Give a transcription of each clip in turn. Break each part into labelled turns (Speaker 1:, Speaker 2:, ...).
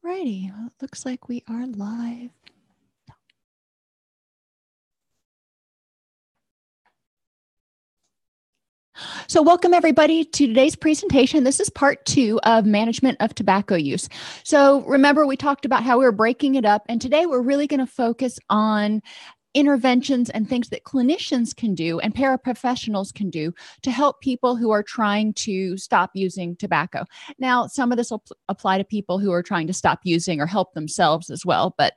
Speaker 1: Alrighty, well, it looks like we are live. So welcome everybody to today's presentation. This is part 2 of management of tobacco use. So remember, we talked about how we were breaking it up, and today we're really going to focus on interventions and things that clinicians can do and paraprofessionals can do to help people who are trying to stop using tobacco. Now, some of this will apply to people who are trying to stop using or help themselves as well, but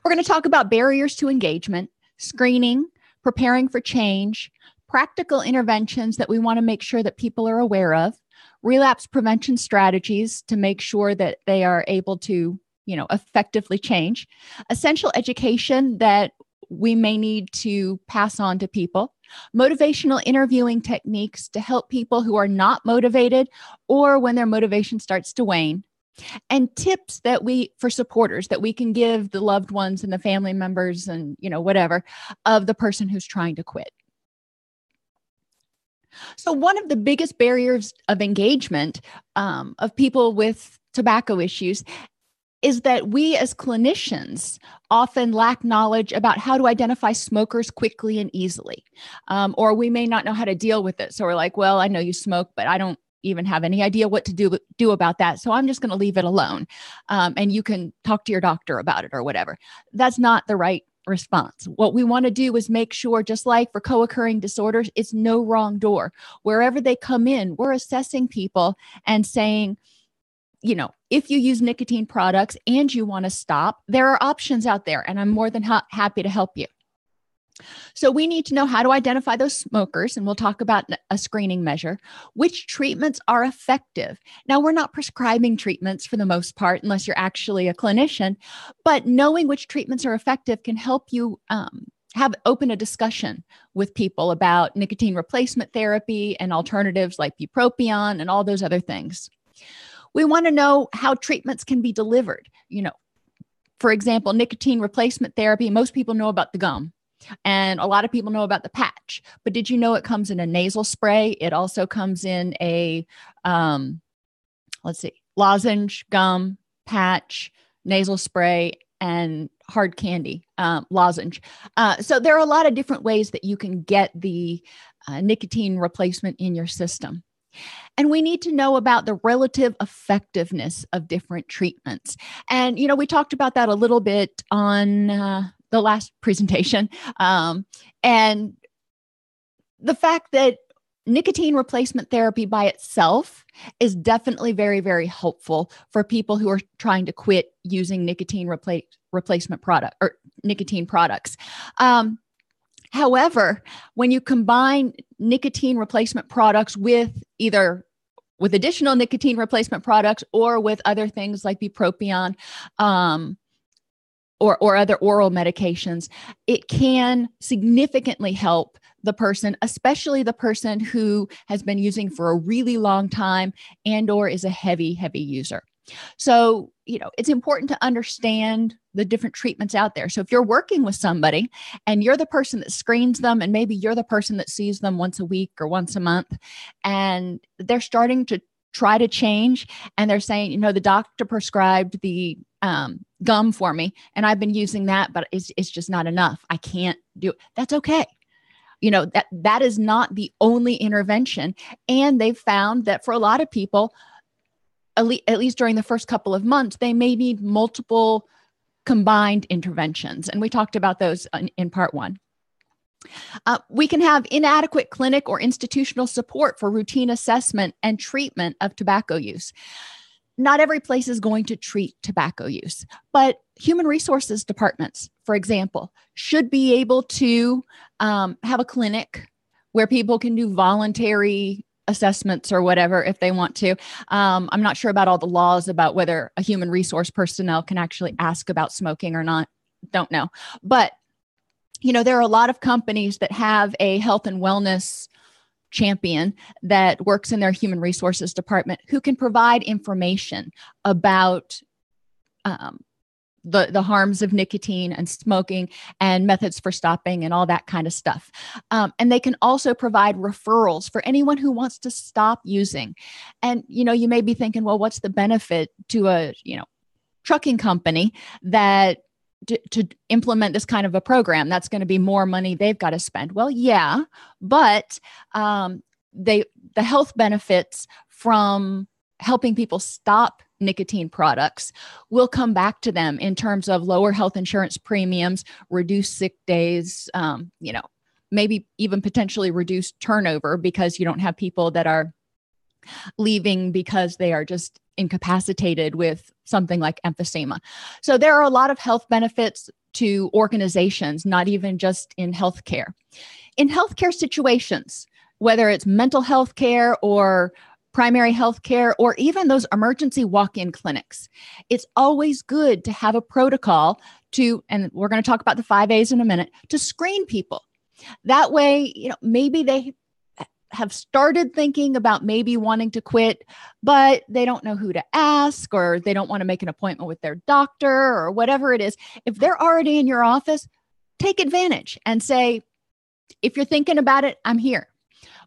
Speaker 1: we're going to talk about barriers to engagement, screening, preparing for change, practical interventions that we want to make sure that people are aware of, relapse prevention strategies to make sure that they are able to effectively change, essential education that we may need to pass on to people, motivational interviewing techniques to help people who are not motivated or when their motivation starts to wane, and tips that for supporters that we can give the loved ones and the family members and, whatever of the person who's trying to quit. So one of the biggest barriers of engagement of people with tobacco issues is that we as clinicians often lack knowledge about how to identify smokers quickly and easily, or we may not know how to deal with it. So we're like, well, I know you smoke, but I don't even have any idea what to do about that. So I'm just going to leave it alone. And you can talk to your doctor about it or whatever. That's not the right response. What we want to do is make sure, just like for co-occurring disorders, it's no wrong door. Wherever they come in, we're assessing people and saying, if you use nicotine products and you want to stop, there are options out there, and I'm more than happy to help you. So we need to know how to identify those smokers, and we'll talk about a screening measure, which treatments are effective. Now, we're not prescribing treatments for the most part, unless you're actually a clinician, but knowing which treatments are effective can help you open a discussion with people about nicotine replacement therapy and alternatives like bupropion and all those other things. We want to know how treatments can be delivered. For example, nicotine replacement therapy, most people know about the gum. And a lot of people know about the patch, but did you know it comes in a nasal spray? It also comes in a, lozenge, gum, patch, nasal spray, and hard candy lozenge. So there are a lot of different ways that you can get the nicotine replacement in your system. And we need to know about the relative effectiveness of different treatments. And, we talked about that a little bit on the last presentation. And the fact that nicotine replacement therapy by itself is definitely very, very helpful for people who are trying to quit using nicotine replacement product or nicotine products. However, when you combine nicotine replacement products with additional nicotine replacement products or with other things like bupropion or other oral medications, it can significantly help the person, especially the person who has been using for a really long time and or is a heavy, heavy user. So, it's important to understand the different treatments out there. So if you're working with somebody and you're the person that screens them, and maybe you're the person that sees them once a week or once a month, and they're starting to try to change, and they're saying, the doctor prescribed the gum for me, and I've been using that, but it's just not enough. I can't do it. That's okay. That is not the only intervention. And they've found that for a lot of people, at least during the first couple of months, they may need multiple combined interventions. And we talked about those in part 1. We can have inadequate clinic or institutional support for routine assessment and treatment of tobacco use. Not every place is going to treat tobacco use, but human resources departments, for example, should be able to have a clinic where people can do voluntary assessments or whatever if they want to. I'm not sure about all the laws about whether a human resource personnel can actually ask about smoking or not. Don't know. But, there are a lot of companies that have a health and wellness champion that works in their human resources department who can provide information about the harms of nicotine and smoking and methods for stopping and all that kind of stuff. And they can also provide referrals for anyone who wants to stop using. And, you may be thinking, well, what's the benefit to a, trucking company that to implement this kind of a program? That's going to be more money they've got to spend. Well, yeah, but the health benefits from helping people stop nicotine products will come back to them in terms of lower health insurance premiums, reduced sick days, maybe even potentially reduced turnover because you don't have people that are leaving because they are just incapacitated with something like emphysema. So there are a lot of health benefits to organizations, not even just in healthcare. In healthcare situations, whether it's mental health care or primary health care, or even those emergency walk-in clinics, it's always good to have a protocol and we're going to talk about the 5 A's in a minute, to screen people. That way, maybe they have started thinking about maybe wanting to quit, but they don't know who to ask, or they don't want to make an appointment with their doctor or whatever it is. If they're already in your office, take advantage and say, if you're thinking about it, I'm here.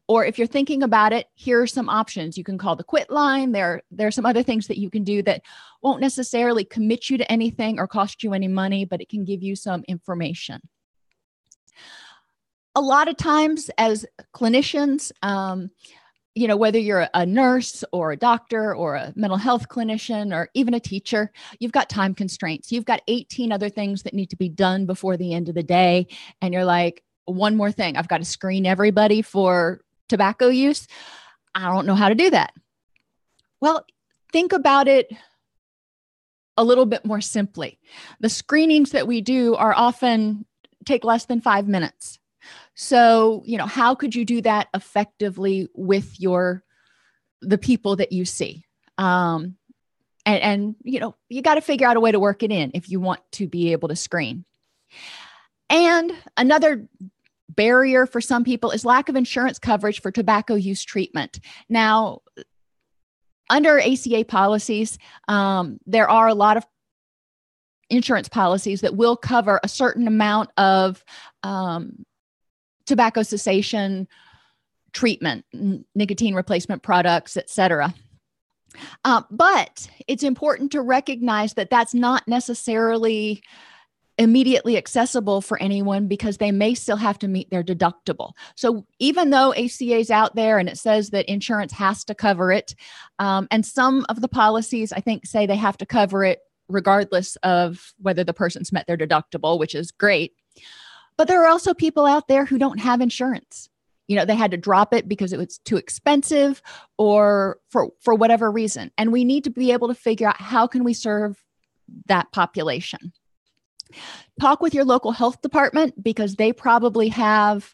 Speaker 1: Or if you're thinking about it, here are some options. You can call the Quitline. There are some other things that you can do that won't necessarily commit you to anything or cost you any money, but it can give you some information. A lot of times as clinicians, whether you're a nurse or a doctor or a mental health clinician or even a teacher, you've got time constraints. You've got 18 other things that need to be done before the end of the day. And you're like, one more thing, I've got to screen everybody for tobacco use. I don't know how to do that. Well, think about it a little bit more simply. The screenings that we do are often take less than 5 minutes. So, how could you do that effectively with the people that you see? And you got to figure out a way to work it in if you want to be able to screen. And another barrier for some people is lack of insurance coverage for tobacco use treatment. Now, under ACA policies, there are a lot of insurance policies that will cover a certain amount of tobacco cessation treatment, nicotine replacement products, et cetera. But it's important to recognize that that's not necessarily immediately accessible for anyone because they may still have to meet their deductible. So even though ACA is out there and it says that insurance has to cover it, and some of the policies, I think, say they have to cover it regardless of whether the person's met their deductible, which is great. But there are also people out there who don't have insurance. They had to drop it because it was too expensive or for whatever reason. And we need to be able to figure out how can we serve that population. Talk with your local health department because they probably have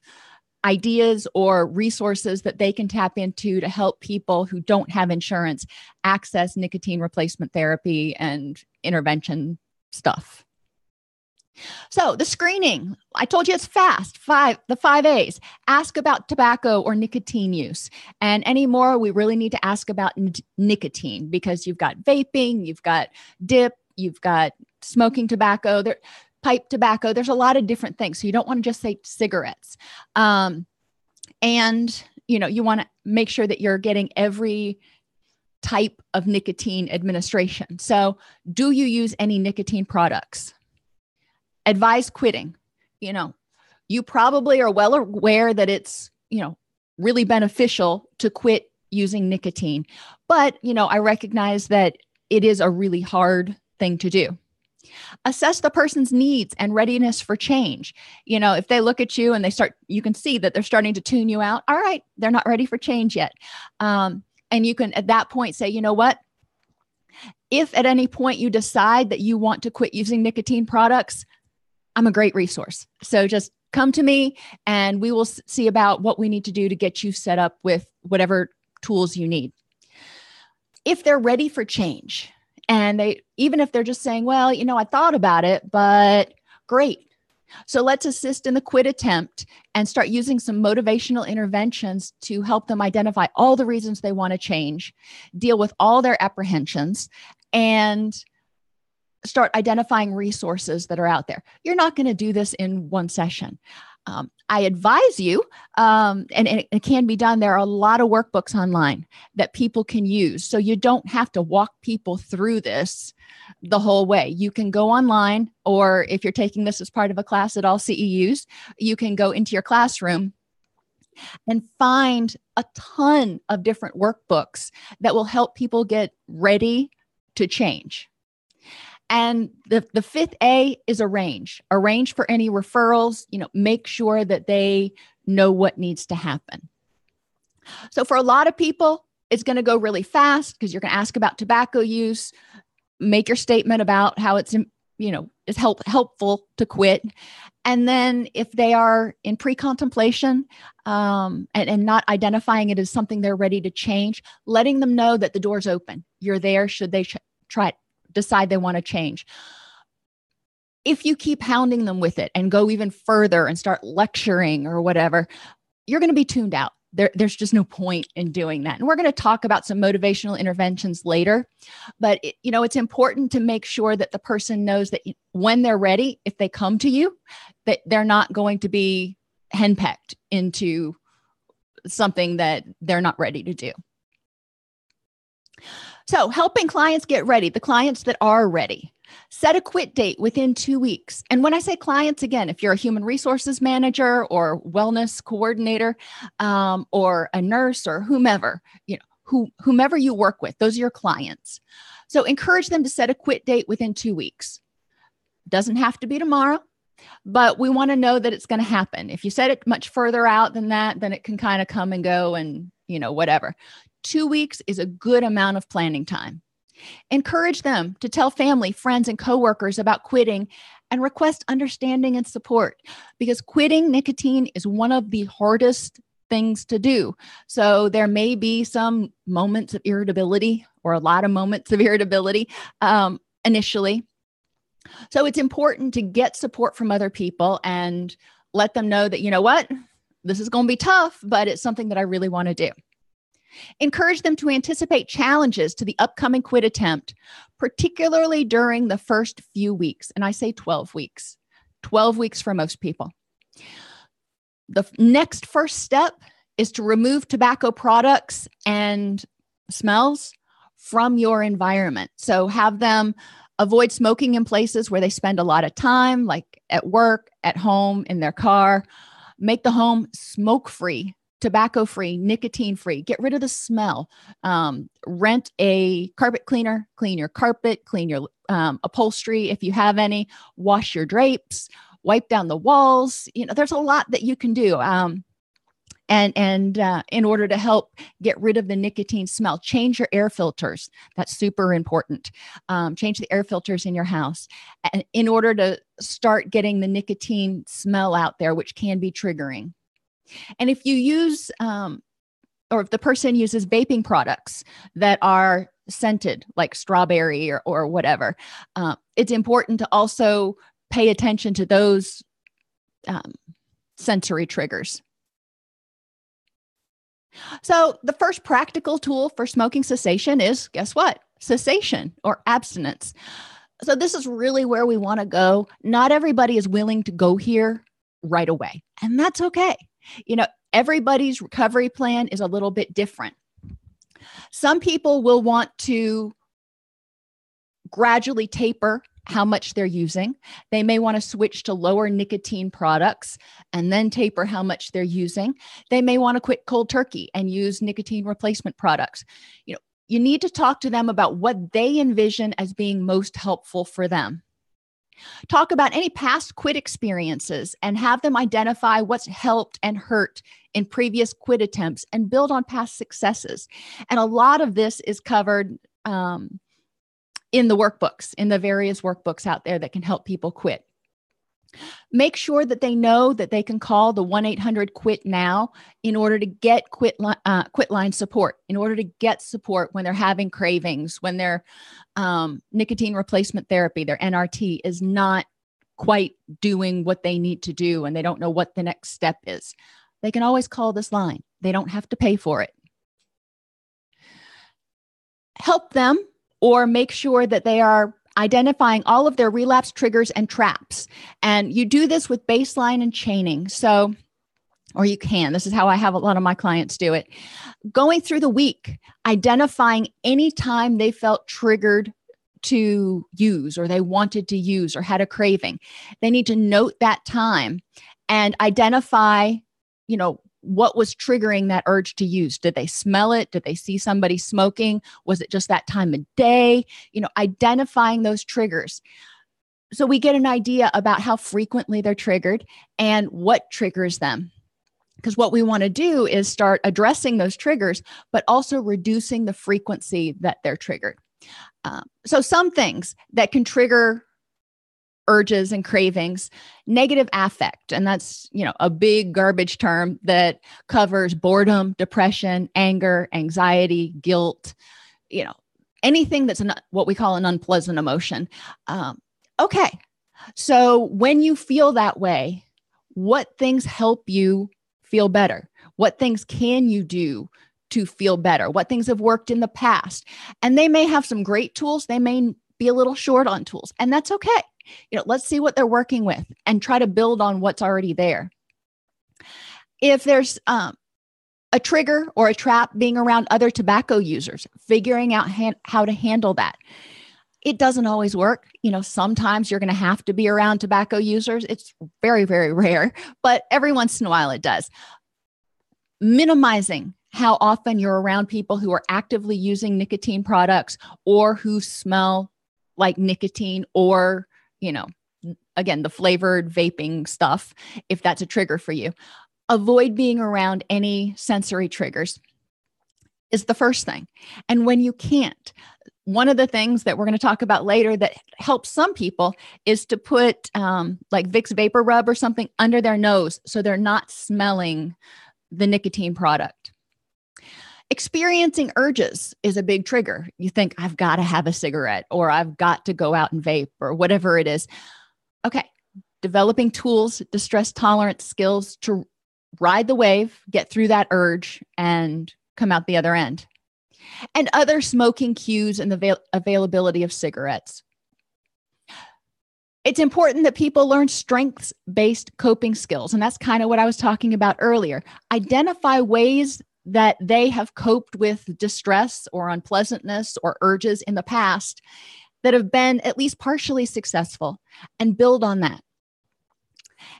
Speaker 1: ideas or resources that they can tap into to help people who don't have insurance access nicotine replacement therapy and intervention stuff. So the screening, I told you it's fast. The 5 A's. Ask about tobacco or nicotine use. And anymore, we really need to ask about nicotine because you've got vaping, you've got dip, you've got smoking tobacco, pipe tobacco. There's a lot of different things. So you don't want to just say cigarettes. And, you want to make sure that you're getting every type of nicotine administration. So do you use any nicotine products? Advise quitting. You probably are well aware that it's, really beneficial to quit using nicotine. But, I recognize that it is a really hard thing to do. Assess the person's needs and readiness for change. If they look at you and you can see that they're starting to tune you out. All right, they're not ready for change yet. And you can at that point say, you know what? If at any point you decide that you want to quit using nicotine products, I'm a great resource. So just come to me and we will see about what we need to do to get you set up with whatever tools you need. If they're ready for change and even if they're just saying, well, I thought about it, but great. So let's assist in the quit attempt and start using some motivational interventions to help them identify all the reasons they want to change, deal with all their apprehensions, and start identifying resources that are out there. You're not going to do this in one session. I advise you, and it can be done. There are a lot of workbooks online that people can use. So you don't have to walk people through this the whole way. You can go online, or if you're taking this as part of a class at all CEUs, you can go into your classroom and find a ton of different workbooks that will help people get ready to change. And the fifth A is arrange for any referrals, make sure that they know what needs to happen. So for a lot of people, it's going to go really fast because you're going to ask about tobacco use, make your statement about how it's, is helpful to quit. And then if they are in pre-contemplation and not identifying it as something they're ready to change, letting them know that the door's open. You're there should they decide they want to change. If you keep hounding them with it and go even further and start lecturing or whatever, you're going to be tuned out. There's just no point in doing that. And we're going to talk about some motivational interventions later, but it's important to make sure that the person knows that when they're ready, if they come to you, that they're not going to be henpecked into something that they're not ready to do. So helping clients get ready, the clients that are ready, set a quit date within 2 weeks. And when I say clients, again, if you're a human resources manager or wellness coordinator, or a nurse or whomever, whomever you work with, those are your clients. So encourage them to set a quit date within 2 weeks. Doesn't have to be tomorrow, but we want to know that it's going to happen. If you set it much further out than that, then it can kind of come and go and, whatever. 2 weeks is a good amount of planning time. Encourage them to tell family, friends, and coworkers about quitting and request understanding and support, because quitting nicotine is one of the hardest things to do. So there may be some moments of irritability or a lot of moments of irritability initially. So it's important to get support from other people and let them know that, this is going to be tough, but it's something that I really want to do. Encourage them to anticipate challenges to the upcoming quit attempt, particularly during the first few weeks. And I say 12 weeks, 12 weeks for most people. The next first step is to remove tobacco products and smells from your environment. So have them avoid smoking in places where they spend a lot of time, like at work, at home, in their car. Make the home smoke-free, tobacco-free, nicotine-free. Get rid of the smell. Rent a carpet cleaner, clean your carpet, clean your upholstery if you have any, wash your drapes, wipe down the walls. There's a lot that you can do. And in order to help get rid of the nicotine smell, change your air filters. That's super important. Change the air filters in your house and in order to start getting the nicotine smell out there, which can be triggering. And if you use, or if the person uses vaping products that are scented, like strawberry or whatever, it's important to also pay attention to those sensory triggers. So the first practical tool for smoking cessation is, guess what? Cessation or abstinence. So this is really where we want to go. Not everybody is willing to go here right away, and that's okay. Everybody's recovery plan is a little bit different. Some people will want to gradually taper how much they're using. They may want to switch to lower nicotine products and then taper how much they're using. They may want to quit cold turkey and use nicotine replacement products. You need to talk to them about what they envision as being most helpful for them. Talk about any past quit experiences and have them identify what's helped and hurt in previous quit attempts and build on past successes. And a lot of this is covered in the workbooks, in the various workbooks out there that can help people quit. Make sure that they know that they can call the 1-800-QUIT-NOW in order to get Quitline support, in order to get support when they're having cravings, when their nicotine replacement therapy, their NRT, is not quite doing what they need to do and they don't know what the next step is. They can always call this line. They don't have to pay for it. Help them or make sure that they are identifying all of their relapse triggers and traps. And you do this with baseline and chaining. So, or you can. This is how I have a lot of my clients do it. Going through the week, identifying any time they felt triggered to use, or they wanted to use, or had a craving. They need to note that time and identify, what was triggering that urge to use. Did they smell it? Did they see somebody smoking? Was it just that time of day? Identifying those triggers. So we get an idea about how frequently they're triggered and what triggers them. Because what we want to do is start addressing those triggers, but also reducing the frequency that they're triggered. So some things that can trigger urges and cravings: negative affect. And that's, a big garbage term that covers boredom, depression, anger, anxiety, guilt, anything that's what we call an unpleasant emotion. Okay. So when you feel that way, what things help you feel better? What things can you do to feel better? What things have worked in the past? And they may have some great tools. They may be a little short on tools, and that's okay. Let's see what they're working with and try to build on what's already there. If there's a trigger or a trap being around other tobacco users, figuring out how to handle that. It doesn't always work. Sometimes you're going to have to be around tobacco users. It's very, very rare, but every once in a while it does. Minimizing how often you're around people who are actively using nicotine products or who smell like nicotine, or, again, the flavored vaping stuff, if that's a trigger for you. Avoid being around any sensory triggers is the first thing. And when you can't, one of the things that we're going to talk about later that helps some people is to put like Vicks Vapor Rub or something under their nose so they're not smelling the nicotine product. Experiencing urges is a big trigger. You think, I've got to have a cigarette, or I've got to go out and vape, or whatever it is. Okay. Developing tools, distress tolerance skills to ride the wave, get through that urge, and come out the other end. And other smoking cues and the availability of cigarettes. It's important that people learn strengths-based coping skills. And that's kind of what I was talking about earlier. Identify ways that they have coped with distress or unpleasantness or urges in the past that have been at least partially successful, and build on that.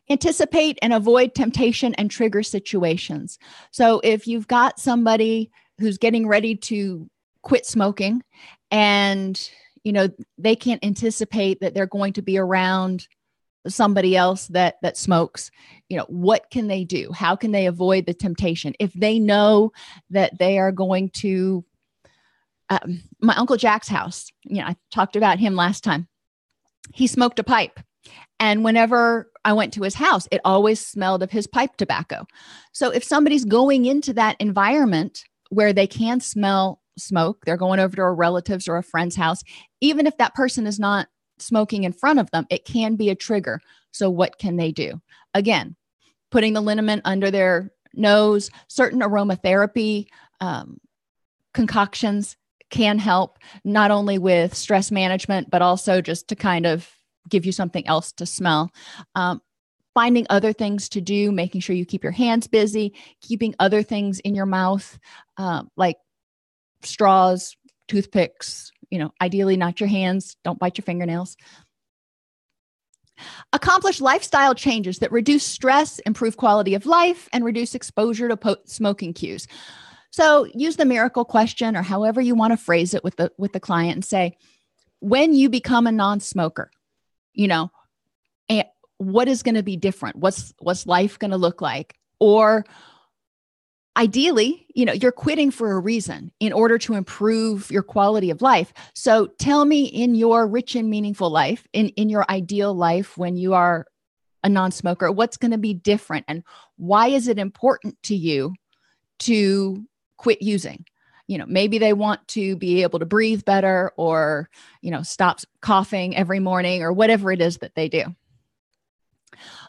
Speaker 1: Anticipate and avoid temptation and trigger situations. So if you've got somebody who's getting ready to quit smoking and, they can't anticipate that they're going to be around somebody else that smokes, what can they do? How can they avoid the temptation? If they know that they are going to, my Uncle Jack's house, I talked about him last time. He smoked a pipe. And whenever I went to his house, it always smelled of his pipe tobacco. So if somebody's going into that environment where they can smell smoke, they're going over to a relative's or a friend's house, even if that person is not smoking in front of them, it can be a trigger. So what can they do? Again, putting the liniment under their nose, certain aromatherapy concoctions can help, not only with stress management, but also just to kind of give you something else to smell. Finding other things to do, making sure you keep your hands busy, keeping other things in your mouth, like straws, toothpicks, ideally not your hands, don't bite your fingernails. Accomplish lifestyle changes that reduce stress, improve quality of life, and reduce exposure to smoking cues. So use the miracle question, or however you want to phrase it with the client, and say, when you become a non-smoker, and what is going to be different? What's life going to look like? Or ideally, you're quitting for a reason, in order to improve your quality of life. So tell me, in your rich and meaningful life, in your ideal life, when you are a non-smoker, what's going to be different, and why is it important to you to quit using? Maybe they want to be able to breathe better, or, stop coughing every morning, or whatever it is that they do.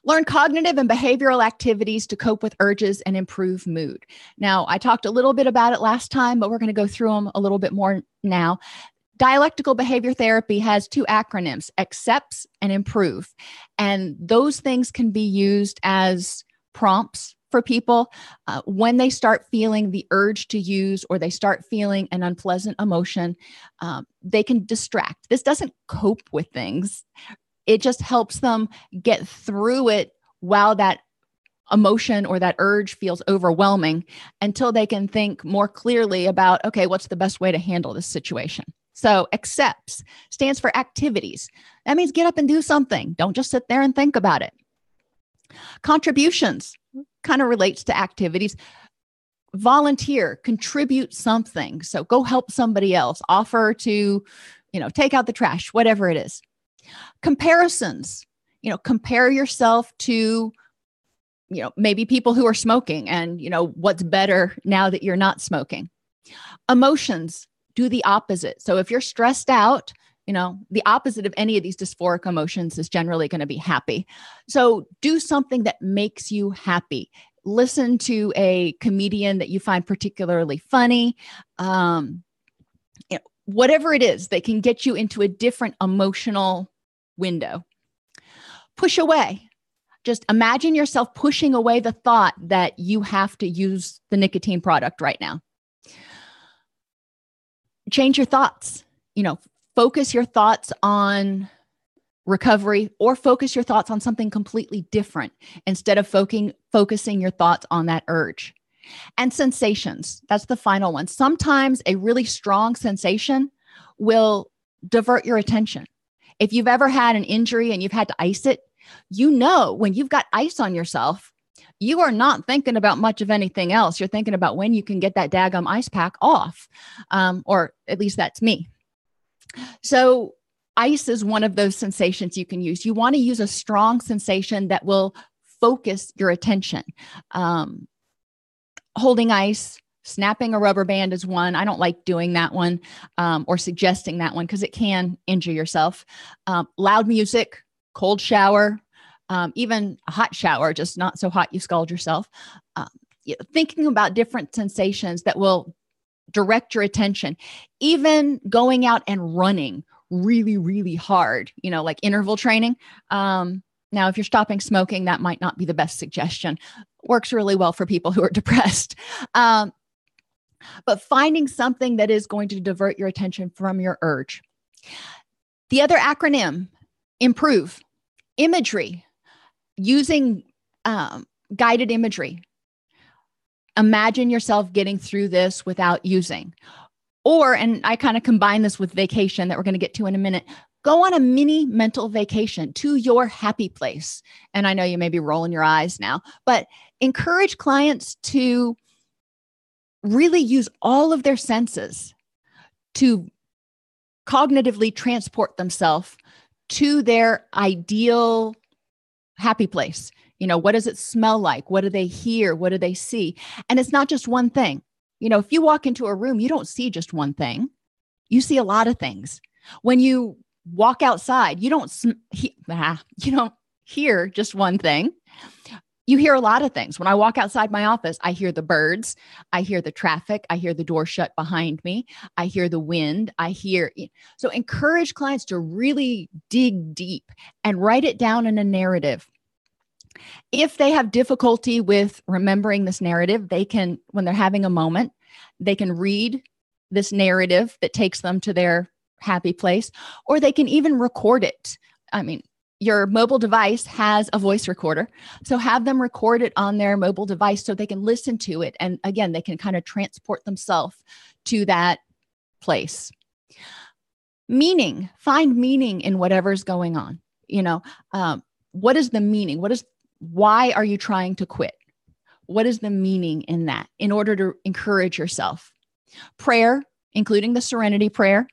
Speaker 1: Learn cognitive and behavioral activities to cope with urges and improve mood. Now, I talked a little bit about it last time, but we're going to go through them a little bit more now. Dialectical behavior therapy has two acronyms, accepts and improve. And those things can be used as prompts for people when they start feeling the urge to use or they start feeling an unpleasant emotion. They can distract. This doesn't cope with things. It just helps them get through it while that emotion or that urge feels overwhelming until they can think more clearly about, okay, what's the best way to handle this situation? So accepts stands for activities. That means get up and do something. Don't just sit there and think about it. Contributions kind of relates to activities. Volunteer, contribute something. So go help somebody else, offer to, take out the trash, whatever it is. Comparisons, compare yourself to, maybe people who are smoking and, what's better now that you're not smoking. Emotions, do the opposite. So if you're stressed out, the opposite of any of these dysphoric emotions is generally going to be happy. So do something that makes you happy. Listen to a comedian that you find particularly funny. Whatever it is that can get you into a different emotional window. Push away. Just imagine yourself pushing away the thought that you have to use the nicotine product right now. Change your thoughts, focus your thoughts on recovery or focus your thoughts on something completely different instead of focusing your thoughts on that urge. And sensations, that's the final one. Sometimes a really strong sensation will divert your attention. If you've ever had an injury and you've had to ice it, when you've got ice on yourself, you are not thinking about much of anything else. You're thinking about when you can get that daggum ice pack off, or at least that's me. So ice is one of those sensations you can use. You want to use a strong sensation that will focus your attention. Holding ice, snapping a rubber band is one. I don't like doing that one or suggesting that one because it can injure yourself. Loud music, cold shower, even a hot shower, just not so hot you scald yourself. Thinking about different sensations that will direct your attention, even going out and running really, really hard, like interval training. Now, if you're stopping smoking, that might not be the best suggestion. Works really well for people who are depressed. But finding something that is going to divert your attention from your urge. The other acronym, improve. Imagery, using guided imagery. Imagine yourself getting through this without using. Or, and I kind of combine this with vacation that we're going to get to in a minute, go on a mini mental vacation to your happy place. And I know you may be rolling your eyes now, but encourage clients to really use all of their senses to cognitively transport themselves to their ideal happy place. What does it smell like? What do they hear? What do they see? And it's not just one thing. If you walk into a room, you don't see just one thing. You see a lot of things. When you walk outside, you don't hear just one thing. You hear a lot of things. When I walk outside my office, I hear the birds, I hear the traffic, I hear the door shut behind me, I hear the wind, so encourage clients to really dig deep and write it down in a narrative. If they have difficulty with remembering this narrative, they can, when they're having a moment, they can read this narrative that takes them to their happy place, or they can even record it. Your mobile device has a voice recorder. So have them record it on their mobile device so they can listen to it. And again, they can kind of transport themselves to that place. Meaning, find meaning in whatever's going on. What is the meaning? Why are you trying to quit? What is the meaning in that in order to encourage yourself? Prayer, including the serenity prayer.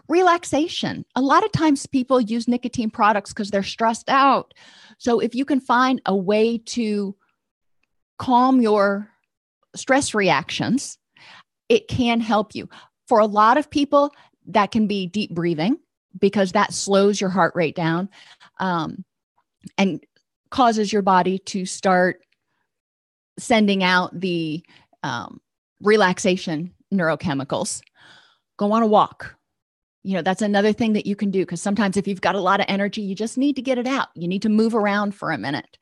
Speaker 1: Relaxation. A lot of times people use nicotine products because they're stressed out. So if you can find a way to calm your stress reactions, it can help you. For a lot of people, that can be deep breathing because that slows your heart rate down and causes your body to start sending out the relaxation neurochemicals. Go on a walk. That's another thing that you can do, because sometimes if you've got a lot of energy, you just need to get it out. You need to move around for a minute.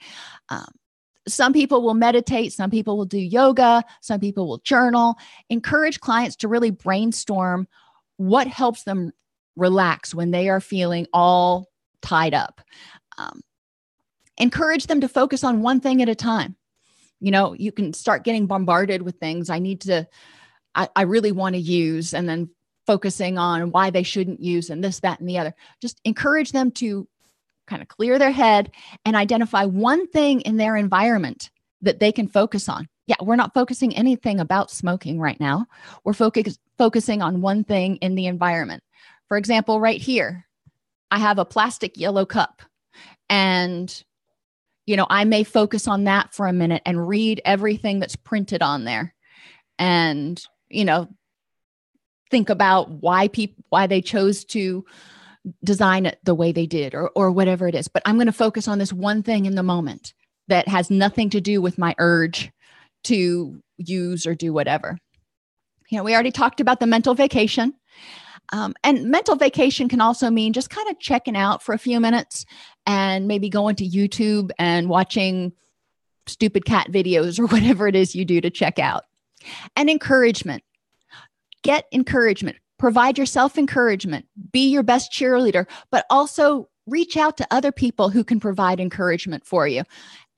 Speaker 1: Some people will meditate. Some people will do yoga. Some people will journal. Encourage clients to really brainstorm what helps them relax when they are feeling all tied up. Encourage them to focus on one thing at a time. You can start getting bombarded with things I really want to use, and then focusing on why they shouldn't use and this, that, and the other. Just encourage them to kind of clear their head and identify one thing in their environment that they can focus on. Yeah, we're not focusing anything about smoking right now. We're focusing on one thing in the environment. For example, right here, I have a plastic yellow cup, and I may focus on that for a minute and read everything that's printed on there, and think about why they chose to design it the way they did, or whatever it is. But I'm going to focus on this one thing in the moment that has nothing to do with my urge to use or do whatever. We already talked about the mental vacation. And mental vacation can also mean just kind of checking out for a few minutes and maybe going to YouTube and watching stupid cat videos or whatever it is you do to check out. And encouragement. Get encouragement. Provide yourself encouragement. Be your best cheerleader, but also reach out to other people who can provide encouragement for you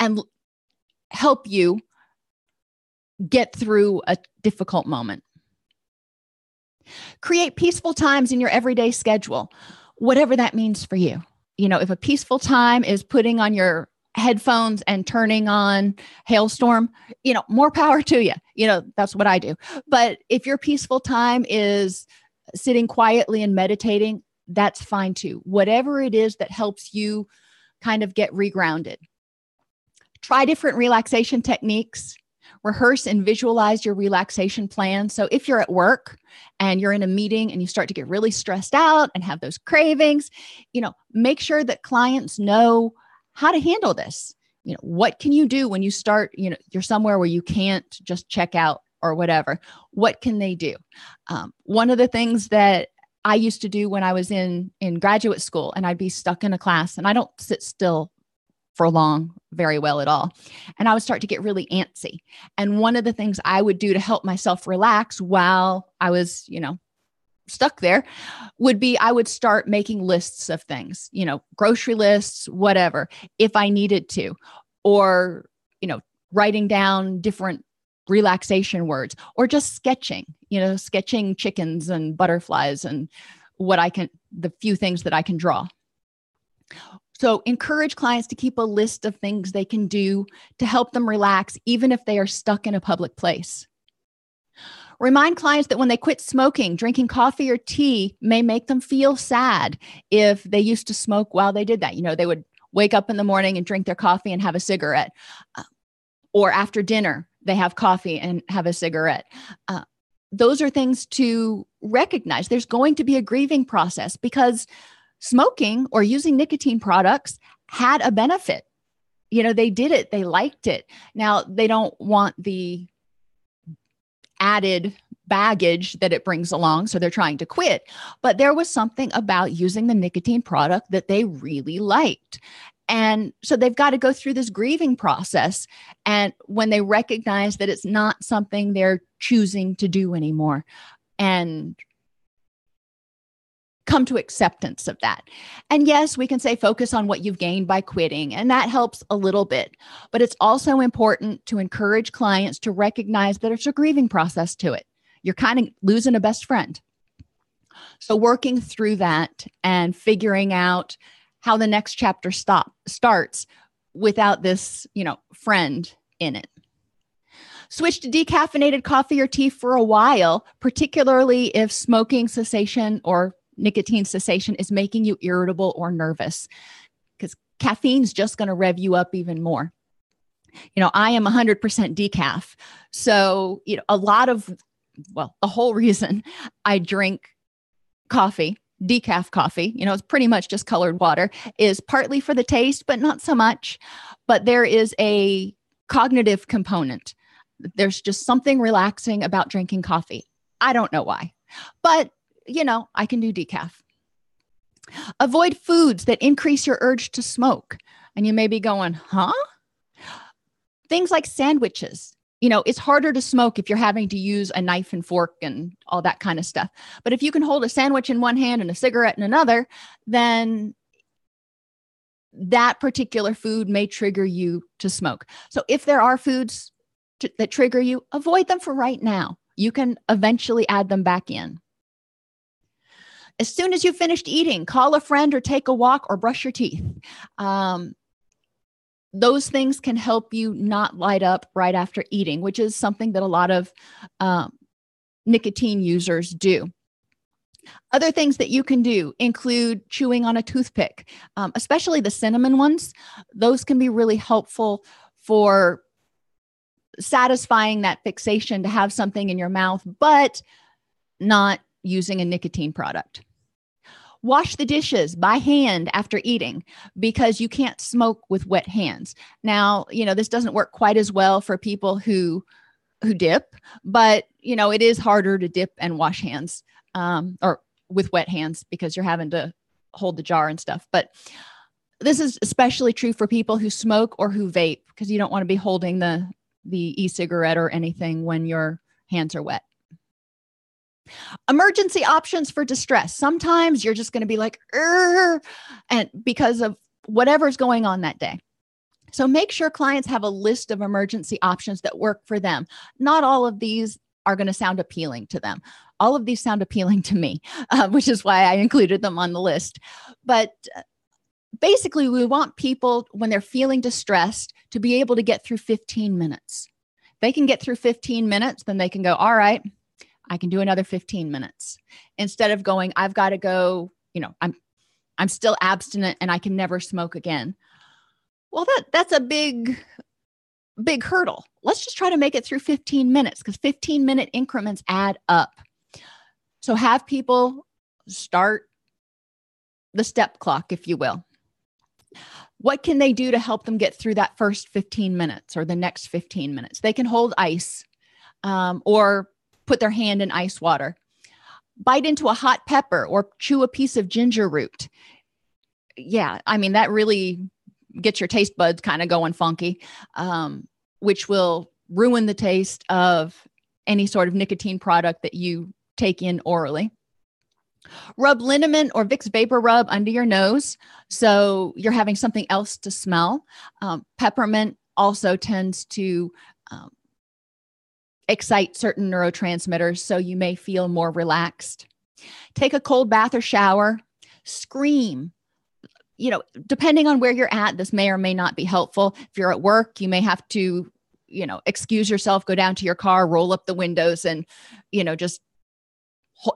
Speaker 1: and help you get through a difficult moment. Create peaceful times in your everyday schedule, whatever that means for you. If a peaceful time is putting on your headphones and turning on Hailstorm, more power to you. That's what I do. But if your peaceful time is sitting quietly and meditating, that's fine too. Whatever it is that helps you kind of get regrounded. Try different relaxation techniques. Rehearse and visualize your relaxation plan. So if you're at work and you're in a meeting and you start to get really stressed out and have those cravings, make sure that clients know how to handle this. What can you do when you start, you're somewhere where you can't just check out or whatever? What can they do? One of the things that I used to do when I was in graduate school, and I'd be stuck in a class, and I don't sit still for long very well at all. And I would start to get really antsy. And one of the things I would do to help myself relax while I was, stuck there would be I would start making lists of things, grocery lists, whatever, if I needed to, or, writing down different relaxation words, or just sketching chickens and butterflies and the few things that I can draw. So encourage clients to keep a list of things they can do to help them relax, even if they are stuck in a public place. Remind clients that when they quit smoking, drinking coffee or tea may make them feel sad if they used to smoke while they did that. They would wake up in the morning and drink their coffee and have a cigarette. Or after dinner, they have coffee and have a cigarette. Those are things to recognize. There's going to be a grieving process because smoking or using nicotine products had a benefit. They did it. They liked it. Now, they don't want the added baggage that it brings along, so they're trying to quit. But there was something about using the nicotine product that they really liked. And so they've got to go through this grieving process. And when they recognize that it's not something they're choosing to do anymore, and come to acceptance of that. And yes, we can say focus on what you've gained by quitting, and that helps a little bit. But it's also important to encourage clients to recognize that it's a grieving process to it. You're kind of losing a best friend. So working through that and figuring out how the next chapter starts without this, friend in it. Switch to decaffeinated coffee or tea for a while, particularly if smoking cessation or nicotine cessation is making you irritable or nervous, because caffeine's just going to rev you up even more. I am 100% decaf. So, the whole reason I drink coffee, decaf coffee, it's pretty much just colored water, is partly for the taste, but not so much. But there is a cognitive component. There's just something relaxing about drinking coffee. I don't know why, but I can do decaf. Avoid foods that increase your urge to smoke. And you may be going, huh? Things like sandwiches. It's harder to smoke if you're having to use a knife and fork and all that kind of stuff. But if you can hold a sandwich in one hand and a cigarette in another, then that particular food may trigger you to smoke. So if there are foods that trigger you, avoid them for right now. You can eventually add them back in. As soon as you've finished eating, call a friend or take a walk or brush your teeth. Those things can help you not light up right after eating, which is something that a lot of nicotine users do. Other things that you can do include chewing on a toothpick, especially the cinnamon ones. Those can be really helpful for satisfying that fixation to have something in your mouth, but not using a nicotine product. Wash the dishes by hand after eating because you can't smoke with wet hands. Now, this doesn't work quite as well for people who dip, but it is harder to dip and wash hands or with wet hands because you're having to hold the jar and stuff. But this is especially true for people who smoke or who vape because you don't want to be holding the e-cigarette or anything when your hands are wet. Emergency options for distress. Sometimes you're just going to be like, and because of whatever's going on that day. So make sure clients have a list of emergency options that work for them. Not all of these are going to sound appealing to them. All of these sound appealing to me, which is why I included them on the list. But basically, we want people, when they're feeling distressed, to be able to get through 15 minutes. If they can get through 15 minutes, then they can go, all right, I can do another 15 minutes instead of going, I've got to go, I'm still abstinent and I can never smoke again. Well, that's a big hurdle. Let's just try to make it through 15 minutes because 15-minute increments add up. So have people start the step clock, if you will. What can they do to help them get through that first 15 minutes or the next 15 minutes? They can hold ice or put their hand in ice water, bite into a hot pepper or chew a piece of ginger root. Yeah, that really gets your taste buds kind of going funky, which will ruin the taste of any sort of nicotine product that you take in orally. Rub liniment or Vicks Vapor Rub under your nose so you're having something else to smell. Peppermint also tends to excite certain neurotransmitters, so you may feel more relaxed. Take a cold bath or shower. Scream. Depending on where you're at, this may or may not be helpful. If you're at work, you may have to, excuse yourself, go down to your car, roll up the windows and, just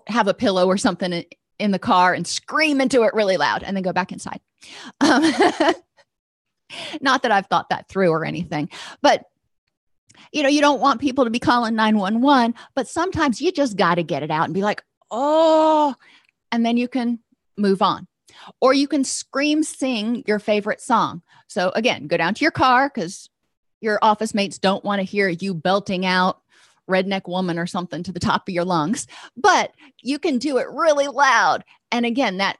Speaker 1: have a pillow or something in the car and scream into it really loud and then go back inside. Not that I've thought that through or anything, but you don't want people to be calling 911, but sometimes you just got to get it out and be like, oh, and then you can move on. Or you can scream, sing your favorite song. So again, go down to your car because your office mates don't want to hear you belting out Redneck Woman or something to the top of your lungs, but you can do it really loud. And again, that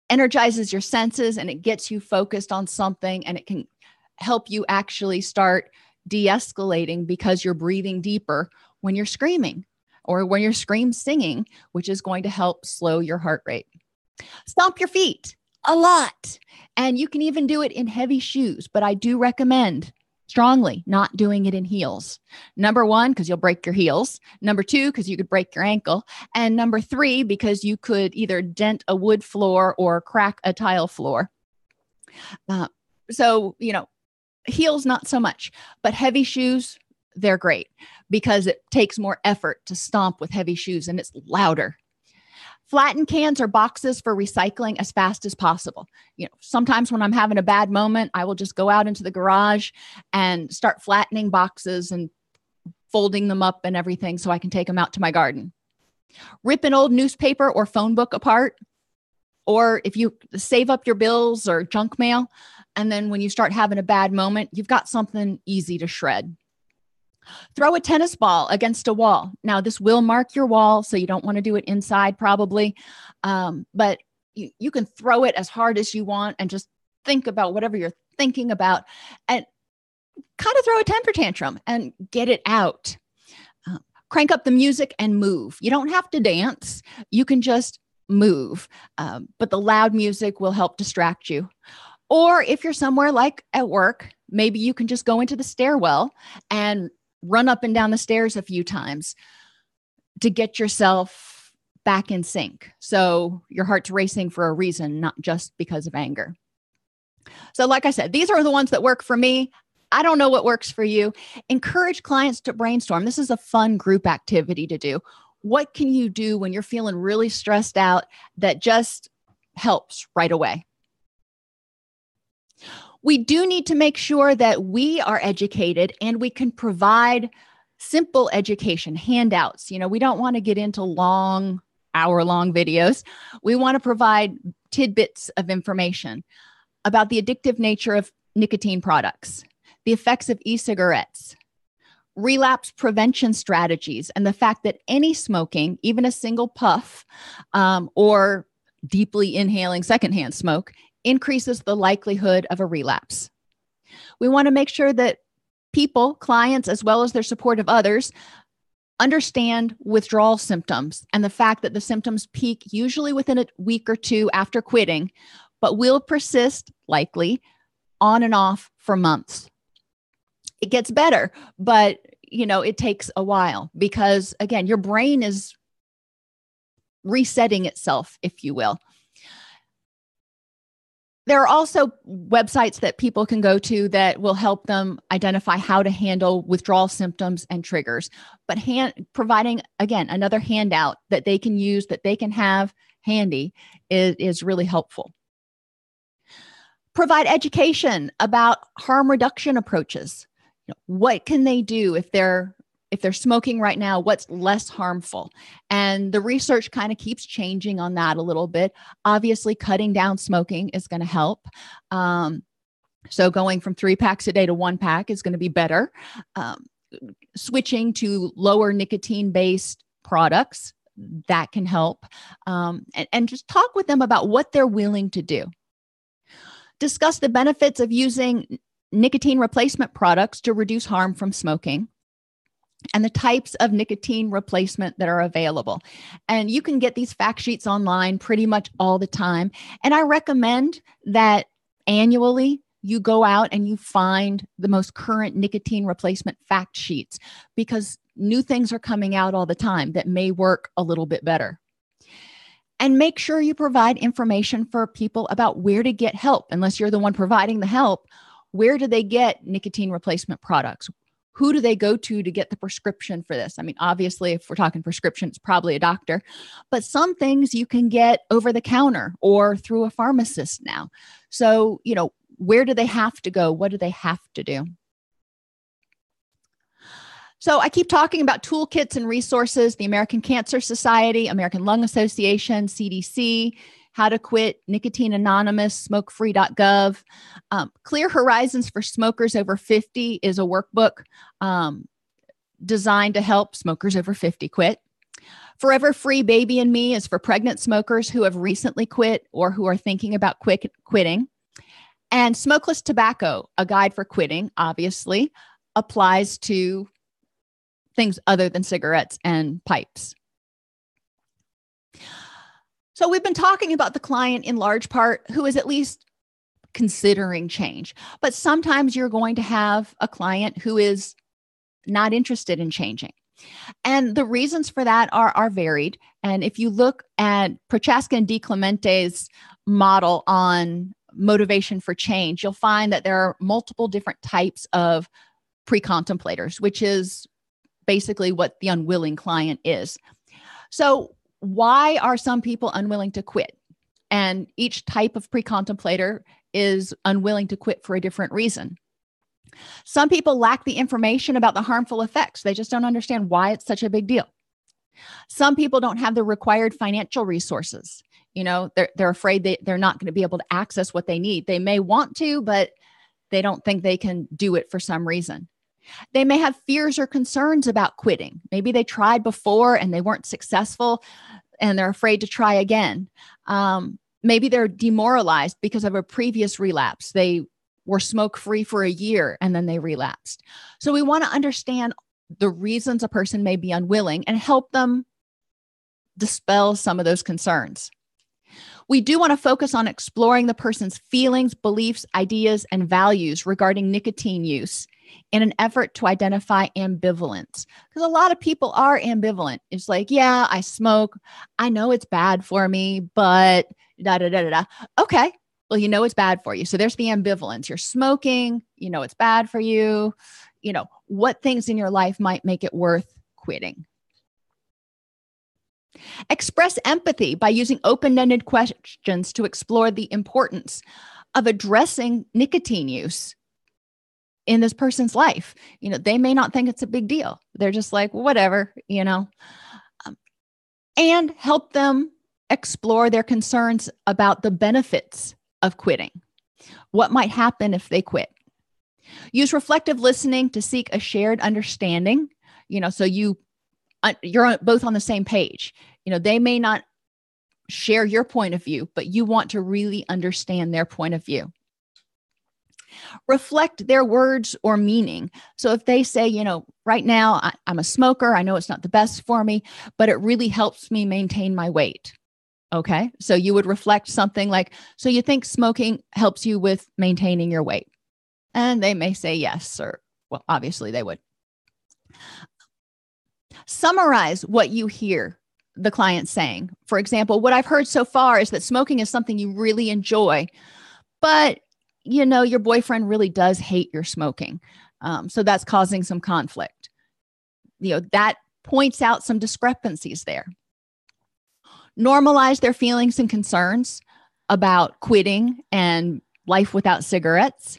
Speaker 1: energizes your senses and it gets you focused on something and it can help you actually start de-escalating because you're breathing deeper when you're screaming or when you're scream singing, which is going to help slow your heart rate. Stomp your feet a lot. And you can even do it in heavy shoes, but I do recommend strongly not doing it in heels. Number one, because you'll break your heels. Number two, because you could break your ankle. And number three, because you could either dent a wood floor or crack a tile floor. Heels, not so much, but heavy shoes, they're great because it takes more effort to stomp with heavy shoes and it's louder. Flatten cans or boxes for recycling as fast as possible. Sometimes when I'm having a bad moment, I will just go out into the garage and start flattening boxes and folding them up and everything so I can take them out to my garden. Rip an old newspaper or phone book apart, or if you save up your bills or junk mail, and then when you start having a bad moment, you've got something easy to shred. Throw a tennis ball against a wall. Now, this will mark your wall, so you don't want to do it inside probably, but you can throw it as hard as you want and just think about whatever you're thinking about and kind of throw a temper tantrum and get it out. Crank up the music and move. You don't have to dance. You can just move, but the loud music will help distract you. Or if you're somewhere like at work, maybe you can just go into the stairwell and run up and down the stairs a few times to get yourself back in sync. So your heart's racing for a reason, not just because of anger. So like I said, these are the ones that work for me. I don't know what works for you. Encourage clients to brainstorm. This is a fun group activity to do. What can you do when you're feeling really stressed out that just helps right away? We do need to make sure that we are educated and we can provide simple education, handouts. We don't want to get into long, hour-long videos. We want to provide tidbits of information about the addictive nature of nicotine products, the effects of e-cigarettes, relapse prevention strategies, and the fact that any smoking, even a single puff, or deeply inhaling secondhand smoke, increases the likelihood of a relapse. We want to make sure that people, clients, as well as their support of others, understand withdrawal symptoms and the fact that the symptoms peak usually within a week or two after quitting, but will persist likely on and off for months. It gets better, but it takes a while because, again, your brain is resetting itself, if you will. There are also websites that people can go to that will help them identify how to handle withdrawal symptoms and triggers, but providing, again, another handout that they can use, that they can have handy is really helpful. Provide education about harm reduction approaches. What can they do if they're smoking right now? What's less harmful? And the research kind of keeps changing on that a little bit. Obviously, cutting down smoking is going to help. So going from 3 packs a day to 1 pack is going to be better. Switching to lower nicotine-based products, that can help. And just talk with them about what they're willing to do. Discuss the benefits of using nicotine replacement products to reduce harm from smoking and the types of nicotine replacement that are available. And you can get these fact sheets online pretty much all the time. And I recommend that annually you go out and you find the most current nicotine replacement fact sheets because new things are coming out all the time that may work a little bit better. And make sure you provide information for people about where to get help. Unless you're the one providing the help, where do they get nicotine replacement products? Who do they go to get the prescription for this? I mean, obviously, if we're talking prescription, it's probably a doctor, but some things you can get over the counter or through a pharmacist now. So, where do they have to go? What do they have to do? So I keep talking about toolkits and resources, the American Cancer Society, American Lung Association, CDC, How to Quit, Nicotine Anonymous, smokefree.gov. Clear Horizons for Smokers Over 50 is a workbook designed to help smokers over 50 quit. Forever Free Baby and Me is for pregnant smokers who have recently quit or who are thinking about quitting. And Smokeless Tobacco, a guide for quitting, obviously, applies to things other than cigarettes and pipes. So we've been talking about the client in large part who is at least considering change, but sometimes you're going to have a client who is not interested in changing. And the reasons for that are varied. And if you look at Prochaska and DiClemente's model on motivation for change, you'll find that there are multiple different types of pre-contemplators, which is basically what the unwilling client is. So why are some people unwilling to quit? And each type of pre-contemplator is unwilling to quit for a different reason. Some people lack the information about the harmful effects. They just don't understand why it's such a big deal. Some people don't have the required financial resources. They're afraid they're not going to be able to access what they need. They may want to, but they don't think they can do it for some reason. They may have fears or concerns about quitting. Maybe they tried before and they weren't successful and they're afraid to try again. Maybe they're demoralized because of a previous relapse. They were smoke-free for a year and then they relapsed. So we want to understand the reasons a person may be unwilling and help them dispel some of those concerns. We do want to focus on exploring the person's feelings, beliefs, ideas, and values regarding nicotine use in an effort to identify ambivalence. Because a lot of people are ambivalent. It's like, yeah, I smoke. I know it's bad for me, but da da da da da. Okay, well, you know it's bad for you. So there's the ambivalence. You're smoking, you know it's bad for you. You know, what things in your life might make it worth quitting? Express empathy by using open-ended questions to explore the importance of addressing nicotine use in this person's life. You know, they may not think it's a big deal. They're just like, whatever, you know, and help them explore their concerns about the benefits of quitting. What might happen if they quit? Use reflective listening to seek a shared understanding, you know, so you're both on the same page. You know, they may not share your point of view, but you want to really understand their point of view. Reflect their words or meaning. So if they say, you know, right now I'm a smoker, I know it's not the best for me, but it really helps me maintain my weight. Okay. So you would reflect something like, so you think smoking helps you with maintaining your weight? And they may say yes, or, well, obviously they would. Summarize what you hear the client saying. For example, what I've heard so far is that smoking is something you really enjoy, but you know, your boyfriend really does hate your smoking. So that's causing some conflict. You know, that points out some discrepancies there. Normalize their feelings and concerns about quitting and life without cigarettes,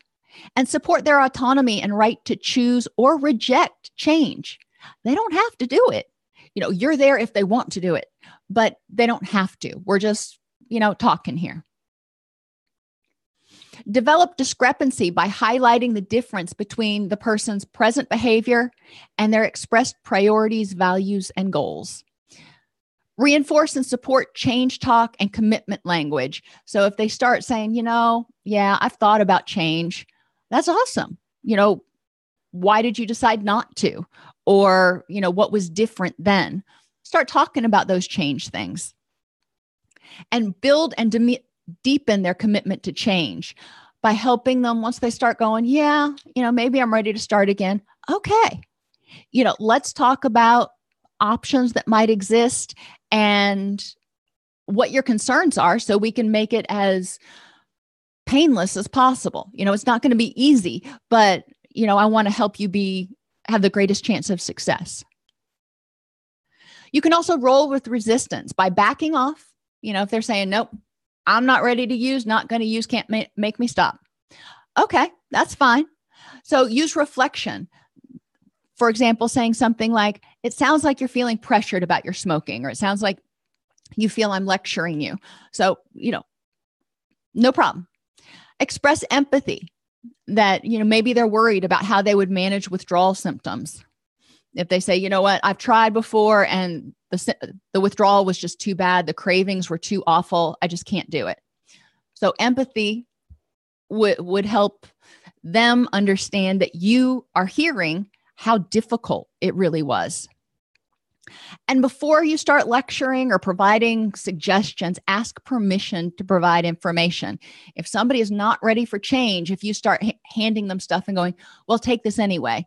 Speaker 1: and support their autonomy and right to choose or reject change. They don't have to do it. You know, you're there if they want to do it, but they don't have to. We're just, you know, talking here. Develop discrepancy by highlighting the difference between the person's present behavior and their expressed priorities, values, and goals. Reinforce and support change talk and commitment language. So if they start saying, you know, yeah, I've thought about change, that's awesome. You know, why did you decide not to? Or, you know, what was different then? Start talking about those change things and build and deepen their commitment to change by helping them once they start going, yeah, you know, maybe I'm ready to start again. Okay. You know, let's talk about options that might exist and what your concerns are so we can make it as painless as possible. You know, it's not going to be easy, but, you know, I want to help you have the greatest chance of success. You can also roll with resistance by backing off. You know, if they're saying, nope, I'm not ready to use, not going to use, can't make me stop. Okay, that's fine. So use reflection. For example, saying something like, it sounds like you're feeling pressured about your smoking, or it sounds like you feel I'm lecturing you. So, you know, no problem. Express empathy that, you know, maybe they're worried about how they would manage withdrawal symptoms. If they say, you know what, I've tried before and the withdrawal was just too bad. The cravings were too awful. I just can't do it. So empathy would help them understand that you are hearing how difficult it really was. And before you start lecturing or providing suggestions, ask permission to provide information. If somebody is not ready for change, if you start handing them stuff and going, well, take this anyway,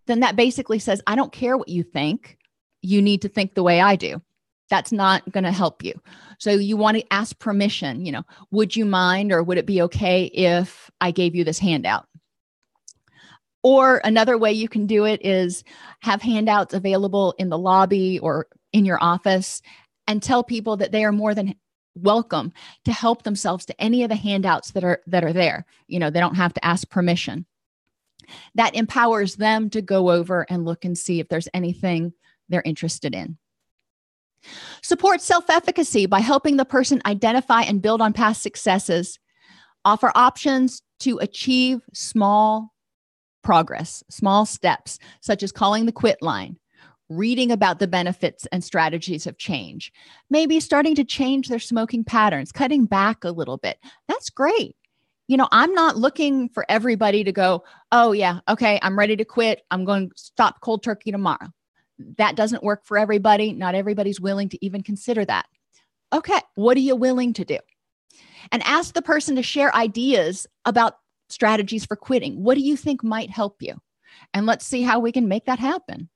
Speaker 1: then that basically says, I don't care what you think. You need to think the way I do. That's not going to help you. So you want to ask permission, you know, would you mind, or would it be okay if I gave you this handout? Or another way you can do it is have handouts available in the lobby or in your office, and tell people that they are more than welcome to help themselves to any of the handouts that are there. You know, they don't have to ask permission. That empowers them to go over and look and see if there's anything they're interested in. Support self-efficacy by helping the person identify and build on past successes. Offer options to achieve small progress, small steps, such as calling the Quitline, reading about the benefits and strategies of change, maybe starting to change their smoking patterns, cutting back a little bit. That's great. I'm not looking for everybody to go, oh yeah, okay, I'm ready to quit. I'm going to stop cold turkey tomorrow. That doesn't work for everybody. Not everybody's willing to even consider that. Okay, what are you willing to do? And ask the person to share ideas about strategies for quitting. What do you think might help you? And let's see how we can make that happen.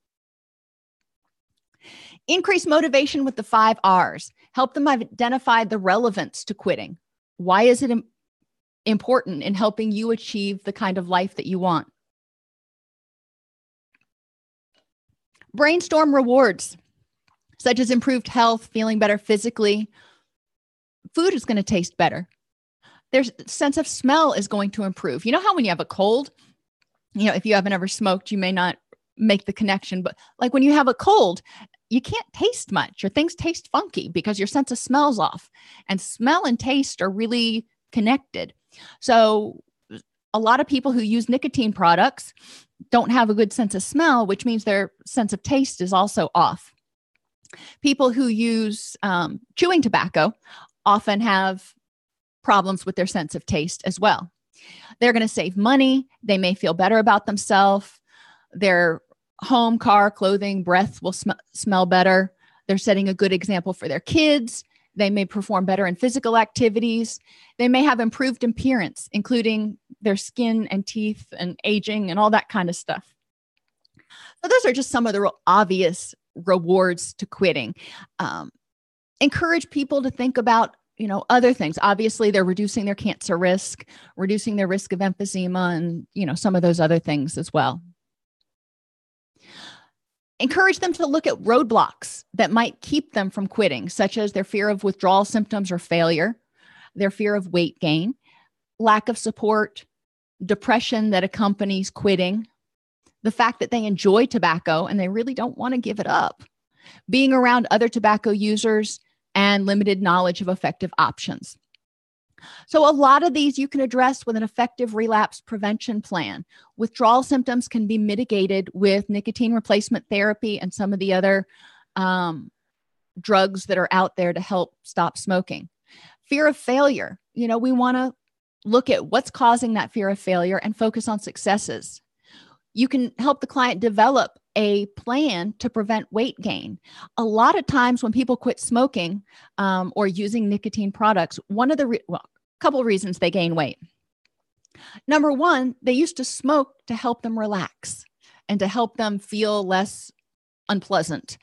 Speaker 1: Increase motivation with the 5 R's. Help them identify the relevance to quitting. Why is it important in helping you achieve the kind of life that you want? Brainstorm rewards, such as improved health, feeling better physically. Food is going to taste better. Their sense of smell is going to improve. You know how when you have a cold, if you haven't ever smoked, you may not make the connection, but like when you have a cold, you can't taste much or things taste funky because your sense of smell's off, and smell and taste are really connected. So a lot of people who use nicotine products don't have a good sense of smell, which means their sense of taste is also off. People who use chewing tobacco often have problems with their sense of taste as well. They're going to save money. They may feel better about themselves. Their home, car, clothing, breath will smell better. They're setting a good example for their kids. They may perform better in physical activities. They may have improved appearance, including their skin and teeth and aging and all that kind of stuff. So those are just some of the real obvious rewards to quitting. Encourage people to think about, other things. Obviously, they're reducing their cancer risk, reducing their risk of emphysema, and, some of those other things as well. Encourage them to look at roadblocks that might keep them from quitting, such as their fear of withdrawal symptoms or failure, their fear of weight gain, lack of support, depression that accompanies quitting, the fact that they enjoy tobacco and they really don't want to give it up, being around other tobacco users, and limited knowledge of effective options. So a lot of these you can address with an effective relapse prevention plan. Withdrawal symptoms can be mitigated with nicotine replacement therapy and some of the other drugs that are out there to help stop smoking. Fear of failure. We want to look at what's causing that fear of failure and focus on successes. You can help the client develop a plan to prevent weight gain. A lot of times when people quit smoking or using nicotine products, a couple of reasons they gain weight. Number one, they used to smoke to help them relax and to help them feel less unpleasant.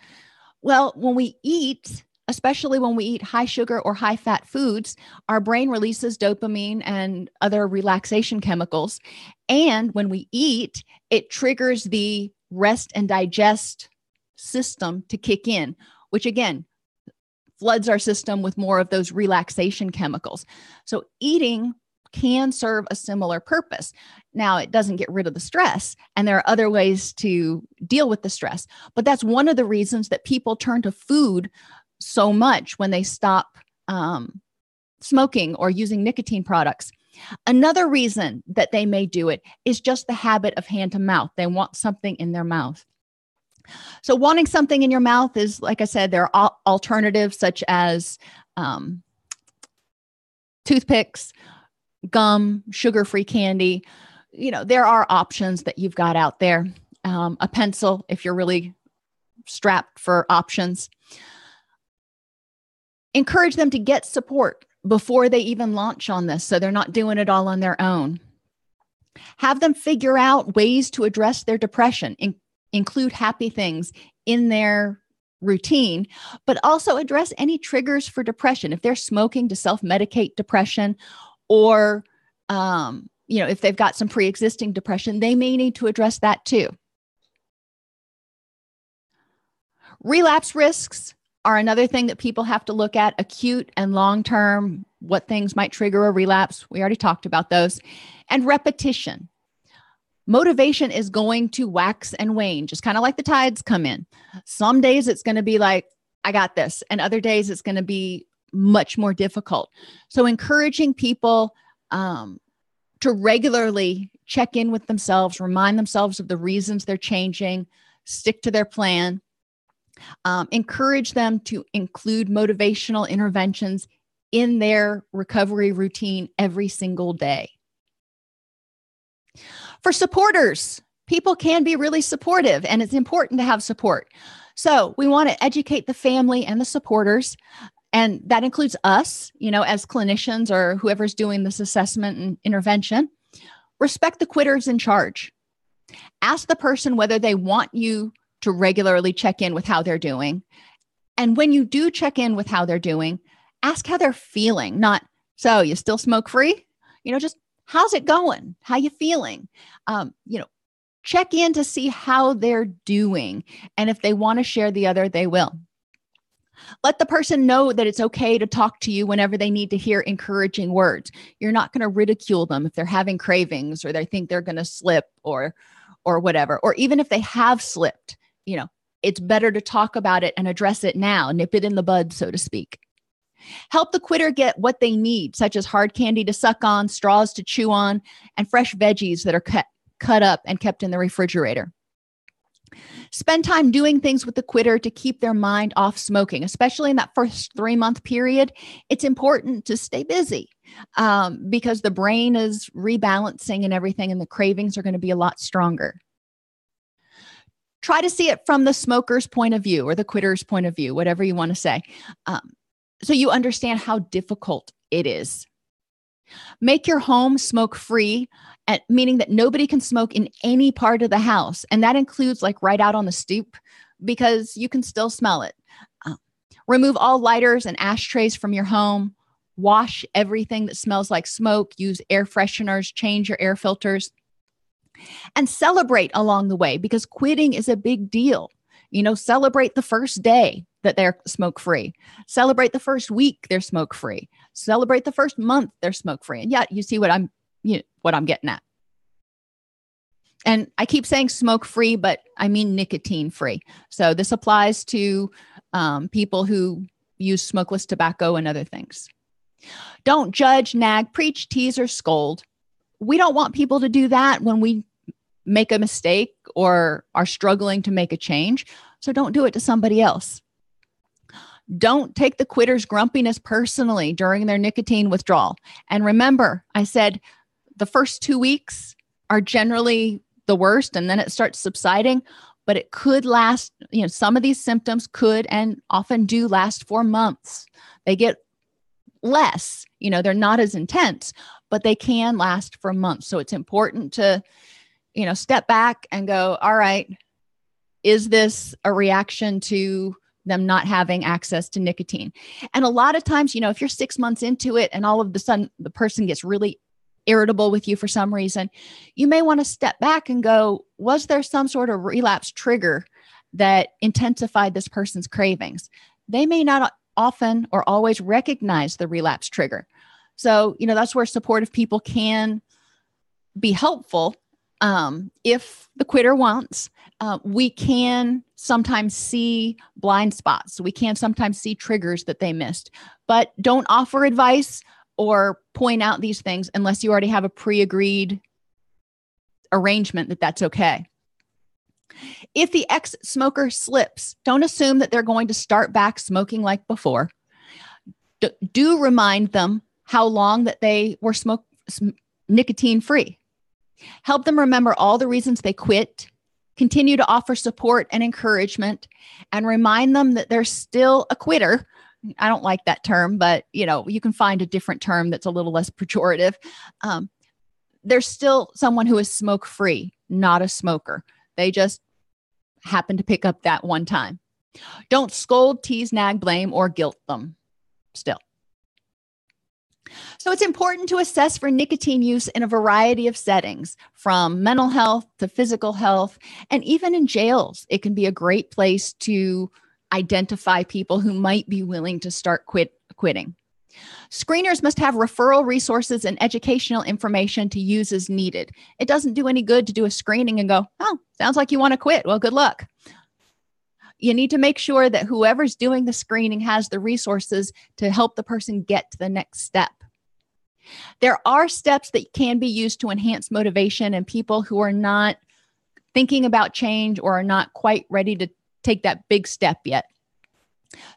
Speaker 1: Well, when we eat, especially when we eat high sugar or high fat foods, our brain releases dopamine and other relaxation chemicals. And when we eat, it triggers the rest and digest system to kick in, which again, floods our system with more of those relaxation chemicals. So eating can serve a similar purpose. Now, it doesn't get rid of the stress, and there are other ways to deal with the stress. But that's one of the reasons that people turn to food so much when they stop smoking or using nicotine products. Another reason that they may do it is just the habit of hand to mouth. They want something in their mouth. So wanting something in your mouth is, like I said, there are alternatives such as toothpicks, gum, sugar-free candy. There are options that you've got out there. A pencil, if you're really strapped for options. Encourage them to get support before they even launch on this, so they're not doing it all on their own. Have them figure out ways to address their depression, include happy things in their routine, but also address any triggers for depression. If they're smoking, to self-medicate depression, or if they've got some pre-existing depression, they may need to address that too. Relapse risks are another thing that people have to look at, acute and long-term, what things might trigger a relapse. We already talked about those. And repetition. Motivation is going to wax and wane, just kind of like the tides come in. Some days it's going to be like, I got this. And other days it's going to be much more difficult. So encouraging people to regularly check in with themselves, remind themselves of the reasons they're changing, stick to their plan. Encourage them to include motivational interventions in their recovery routine every single day. For supporters, people can be really supportive, and it's important to have support. So we want to educate the family and the supporters, and that includes us, as clinicians or whoever's doing this assessment and intervention. Respect the quitters in charge. Ask the person whether they want you to regularly check in with how they're doing. And when you do check in with how they're doing, ask how they're feeling, not, so you still smoke free? Just how's it going? How you feeling? Check in to see how they're doing. And if they want to share the other, they will. Let the person know that it's okay to talk to you whenever they need to hear encouraging words. You're not going to ridicule them if they're having cravings or they think they're going to slip or whatever. Or even if they have slipped, it's better to talk about it and address it now, nip it in the bud, so to speak. Help the quitter get what they need, such as hard candy to suck on, straws to chew on, and fresh veggies that are cut up and kept in the refrigerator. Spend time doing things with the quitter to keep their mind off smoking, especially in that first 3-month period. It's important to stay busy because the brain is rebalancing and everything, and the cravings are going to be a lot stronger. Try to see it from the smoker's point of view or the quitter's point of view, whatever you want to say, so you understand how difficult it is. Make your home smoke-free, meaning that nobody can smoke in any part of the house. And that includes like right out on the stoop, because you can still smell it. Remove all lighters and ashtrays from your home. Wash everything that smells like smoke. Use air fresheners. Change your air filters. And celebrate along the way, because quitting is a big deal. Celebrate the first day that they're smoke-free. Celebrate the first week they're smoke-free. Celebrate the first month they're smoke-free. And yeah, you see what I'm getting at. And I keep saying smoke-free, but I mean nicotine-free. So this applies to people who use smokeless tobacco and other things. Don't judge, nag, preach, tease, or scold. We don't want people to do that when we make a mistake or are struggling to make a change. So don't do it to somebody else. Don't take the quitter's grumpiness personally during their nicotine withdrawal. And remember, I said the first 2 weeks are generally the worst, and then it starts subsiding, but it could last, some of these symptoms could and often do last for months. They get less, they're not as intense, but they can last for months. So it's important to, step back and go, all right, is this a reaction to them not having access to nicotine? And a lot of times, if you're 6 months into it and all of a sudden the person gets really irritable with you for some reason, you may want to step back and go, was there some sort of relapse trigger that intensified this person's cravings? They may not often or always recognize the relapse trigger. So, that's where supportive people can be helpful. If the quitter wants, we can sometimes see blind spots. We can sometimes see triggers that they missed, but don't offer advice or point out these things unless you already have a pre-agreed arrangement that that's okay. If the ex-smoker slips, don't assume that they're going to start back smoking like before. Do remind them how long that they were nicotine-free. Help them remember all the reasons they quit. Continue to offer support and encouragement, and remind them that they're still a quitter. I don't like that term, but you can find a different term that's a little less pejorative. There's still someone who is smoke-free, not a smoker. They just happen to pick up that one time. Don't scold, tease, nag, blame, or guilt them still. So it's important to assess for nicotine use in a variety of settings, from mental health to physical health, and even in jails. It can be a great place to identify people who might be willing to start quitting. Screeners must have referral resources and educational information to use as needed. It doesn't do any good to do a screening and go, oh, sounds like you want to quit. Well, good luck. You need to make sure that whoever's doing the screening has the resources to help the person get to the next step. There are steps that can be used to enhance motivation in people who are not thinking about change or are not quite ready to take that big step yet.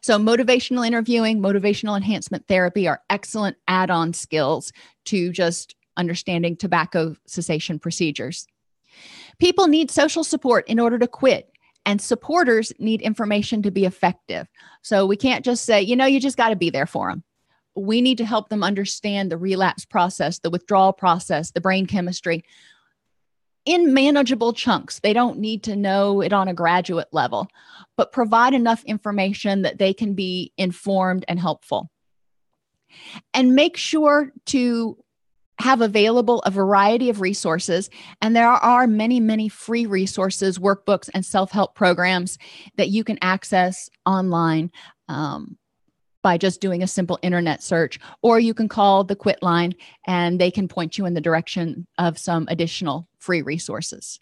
Speaker 1: So motivational interviewing, motivational enhancement therapy are excellent add-on skills to just understanding tobacco cessation procedures. People need social support in order to quit, and supporters need information to be effective. So we can't just say, you just got to be there for them. We need to help them understand the relapse process, the withdrawal process, the brain chemistry in manageable chunks. They don't need to know it on a graduate level, but provide enough information that they can be informed and helpful. And make sure to have available a variety of resources. And there are many, many free resources, workbooks, and self-help programs that you can access online by just doing a simple internet search, or you can call the Quitline and they can point you in the direction of some additional free resources.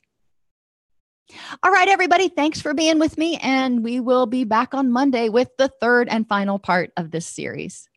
Speaker 1: All right, everybody, thanks for being with me, and we will be back on Monday with the third and final part of this series.